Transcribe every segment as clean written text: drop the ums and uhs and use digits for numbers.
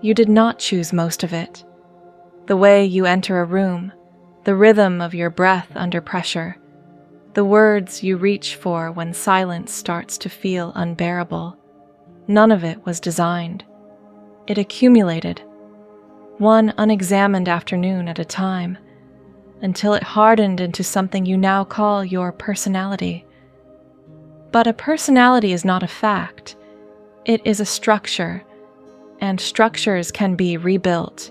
You did not choose most of it. The way you enter a room, the rhythm of your breath under pressure, the words you reach for when silence starts to feel unbearable, none of it was designed. It accumulated, one unexamined afternoon at a time, until it hardened into something you now call your personality. But a personality is not a fact. It is a structure, and structures can be rebuilt.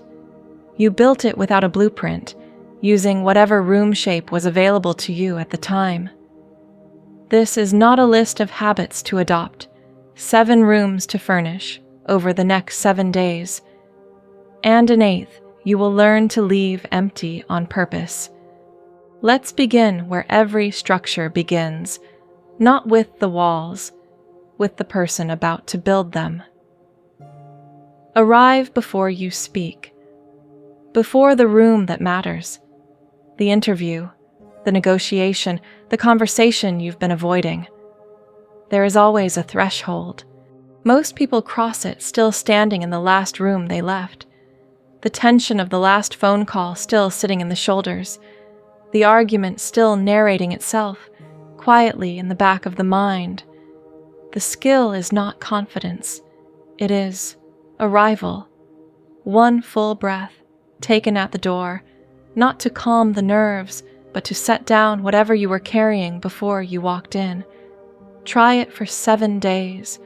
You built it without a blueprint, using whatever room shape was available to you at the time. This is not a list of habits to adopt, 7 rooms to furnish over the next 7 days, and an 8th you will learn to leave empty on purpose. Let's begin where every structure begins, not with the walls, with the person about to build them. Arrive before you speak, before the room that matters, the interview, the negotiation, the conversation you've been avoiding. There is always a threshold. Most people cross it still standing in the last room they left, the tension of the last phone call still sitting in the shoulders, the argument still narrating itself quietly in the back of the mind. The skill is not confidence. It is arrival. One full breath, taken at the door, not to calm the nerves, but to set down whatever you were carrying before you walked in. Try it for 7 days,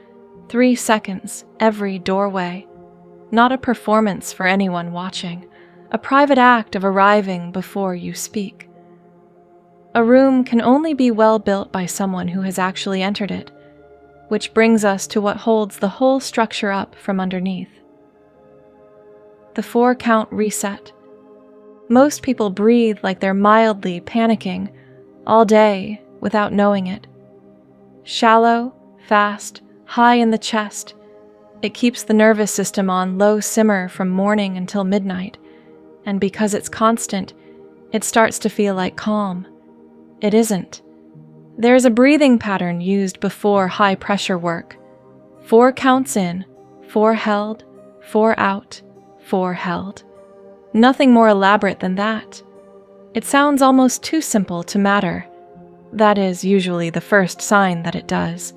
3 seconds every doorway. Not a performance for anyone watching, a private act of arriving before you speak. A room can only be well built by someone who has actually entered it, which brings us to what holds the whole structure up from underneath. The 4-count reset. Most people breathe like they're mildly panicking all day without knowing it. Shallow, fast, high in the chest. It keeps the nervous system on low simmer from morning until midnight, and because it's constant, it starts to feel like calm. It isn't. There's a breathing pattern used before high-pressure work. 4 counts in, 4 held, 4 out, 4 held. Nothing more elaborate than that. It sounds almost too simple to matter. That is usually the first sign that it does.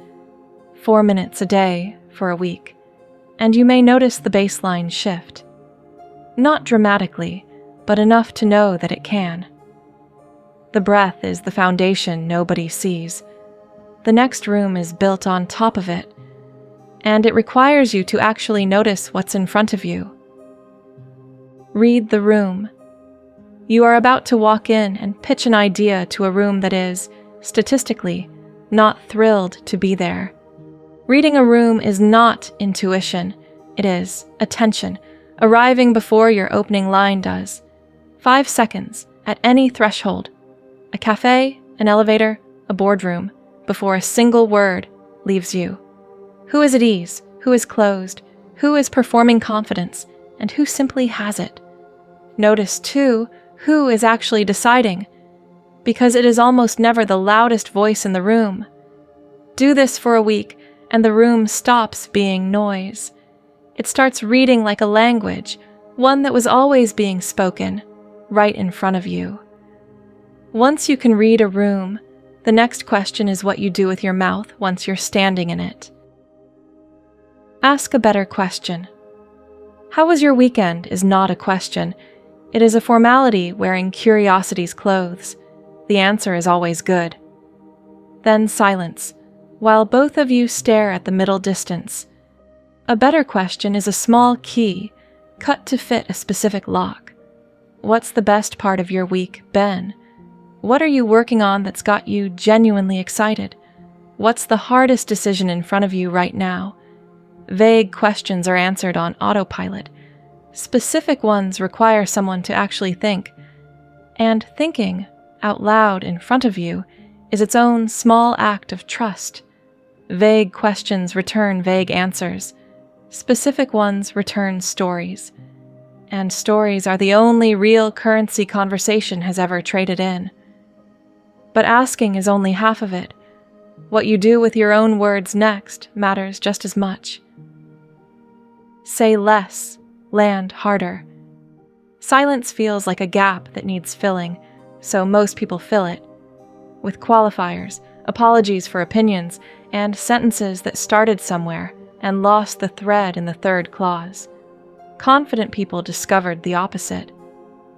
4 minutes a day for a week, and you may notice the baseline shift. Not dramatically, but enough to know that it can. The breath is the foundation nobody sees. The next room is built on top of it, and it requires you to actually notice what's in front of you. Read the room. You are about to walk in and pitch an idea to a room that is, statistically, not thrilled to be there. Reading a room is not intuition. It is attention, arriving before your opening line does. 5 seconds, at any threshold. A cafe, an elevator, a boardroom, before a single word leaves you. Who is at ease? Who is closed? Who is performing confidence? And who simply has it? Notice, too, who is actually deciding, because it is almost never the loudest voice in the room. Do this for a week, and the room stops being noise. It starts reading like a language, one that was always being spoken, right in front of you. Once you can read a room, the next question is what you do with your mouth once you're standing in it. Ask a better question. How was your weekend is not a question. It is a formality wearing curiosity's clothes. The answer is always good. Then silence, while both of you stare at the middle distance. A better question is a small key, cut to fit a specific lock. What's the best part of your week been? What are you working on that's got you genuinely excited? What's the hardest decision in front of you right now? Vague questions are answered on autopilot. Specific ones require someone to actually think. And thinking out loud in front of you is its own small act of trust. Vague questions return vague answers. Specific ones return stories. And stories are the only real currency conversation has ever traded in. But asking is only half of it. What you do with your own words next matters just as much. Say less, land harder. Silence feels like a gap that needs filling, so most people fill it with qualifiers, apologies for opinions, and sentences that started somewhere and lost the thread in the third clause. Confident people discovered the opposite.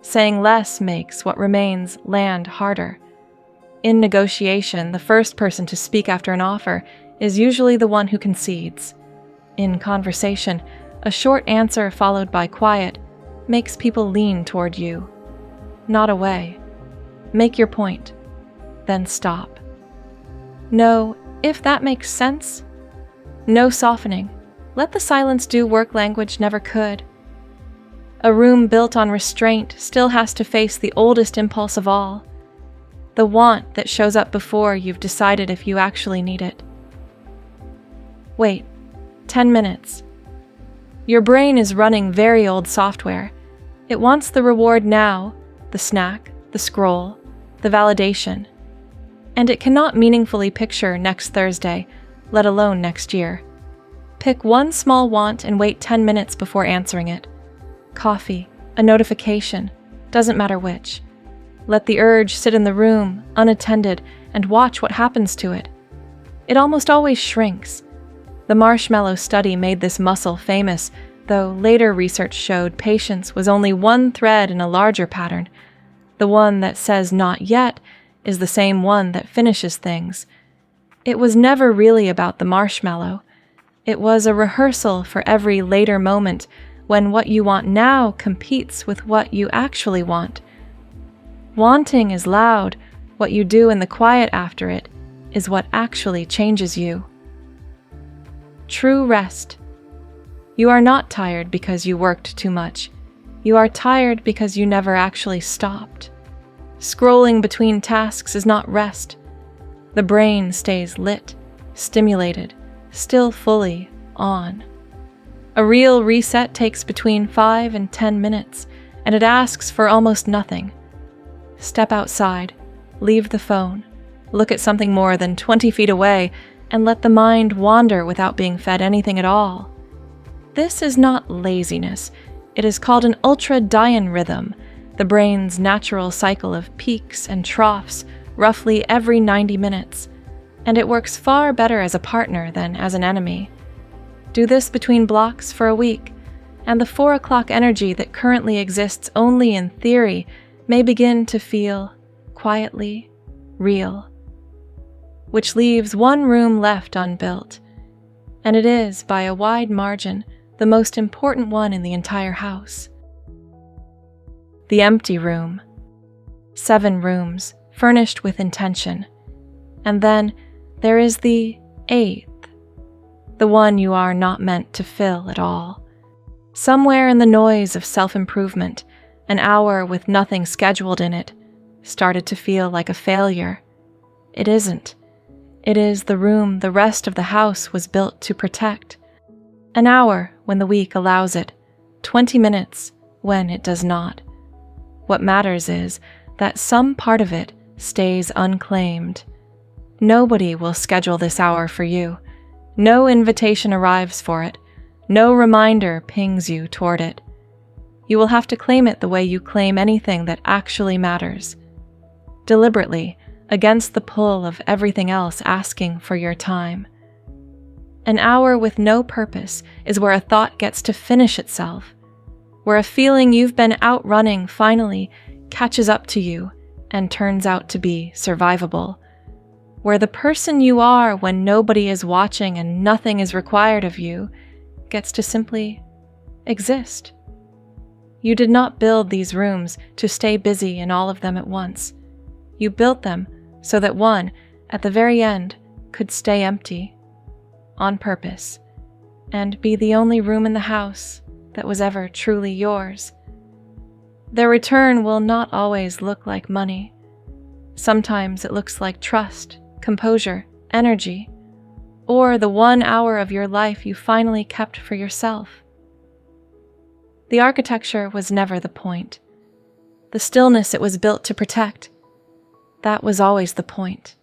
Saying less makes what remains land harder. In negotiation, the first person to speak after an offer is usually the one who concedes. In conversation, a short answer followed by quiet makes people lean toward you, not away. Make your point, then stop. No, if that makes sense. No softening. Let the silence do work language never could. A room built on restraint still has to face the oldest impulse of all, the want that shows up before you've decided if you actually need it. Wait, 10 minutes. Your brain is running very old software. It wants the reward now, the snack, the scroll, the validation. And it cannot meaningfully picture next Thursday, let alone next year. Pick one small want and wait 10 minutes before answering it. Coffee, a notification, doesn't matter which. Let the urge sit in the room, unattended, and watch what happens to it. It almost always shrinks. The marshmallow study made this muscle famous, though later research showed patience was only one thread in a larger pattern. The one that says not yet is the same one that finishes things. It was never really about the marshmallow. It was a rehearsal for every later moment when what you want now competes with what you actually want. Wanting is loud. What you do in the quiet after it is what actually changes you. True rest. You are not tired because you worked too much. You are tired because you never actually stopped. Scrolling between tasks is not rest. The brain stays lit, stimulated, still fully on. A real reset takes between 5 and 10 minutes, and it asks for almost nothing. Step outside, leave the phone, look at something more than 20 feet away, and let the mind wander without being fed anything at all. This is not laziness. It is called an Ultradian rhythm, the brain's natural cycle of peaks and troughs roughly every 90 minutes, and it works far better as a partner than as an enemy. Do this between blocks for a week, and the 4 o'clock energy that currently exists only in theory may begin to feel quietly real. Which leaves one room left unbuilt, and it is, by a wide margin, the most important one in the entire house. The empty room. 7 rooms, furnished with intention. And then there is the 8th, the one you are not meant to fill at all. Somewhere in the noise of self-improvement, an hour with nothing scheduled in it started to feel like a failure. It isn't. It is the room the rest of the house was built to protect. An hour when the week allows it, 20 minutes when it does not. What matters is that some part of it stays unclaimed. Nobody will schedule this hour for you. No invitation arrives for it. No reminder pings you toward it. You will have to claim it the way you claim anything that actually matters. Deliberately, against the pull of everything else asking for your time. An hour with no purpose is where a thought gets to finish itself, where a feeling you've been outrunning finally catches up to you and turns out to be survivable, where the person you are when nobody is watching and nothing is required of you gets to simply exist. You did not build these rooms to stay busy in all of them at once. You built them so that one, at the very end, could stay empty, on purpose, and be the only room in the house that was ever truly yours. Their return will not always look like money. Sometimes it looks like trust, composure, energy, or the 1 hour of your life you finally kept for yourself. The architecture was never the point. The stillness it was built to protect, that was always the point.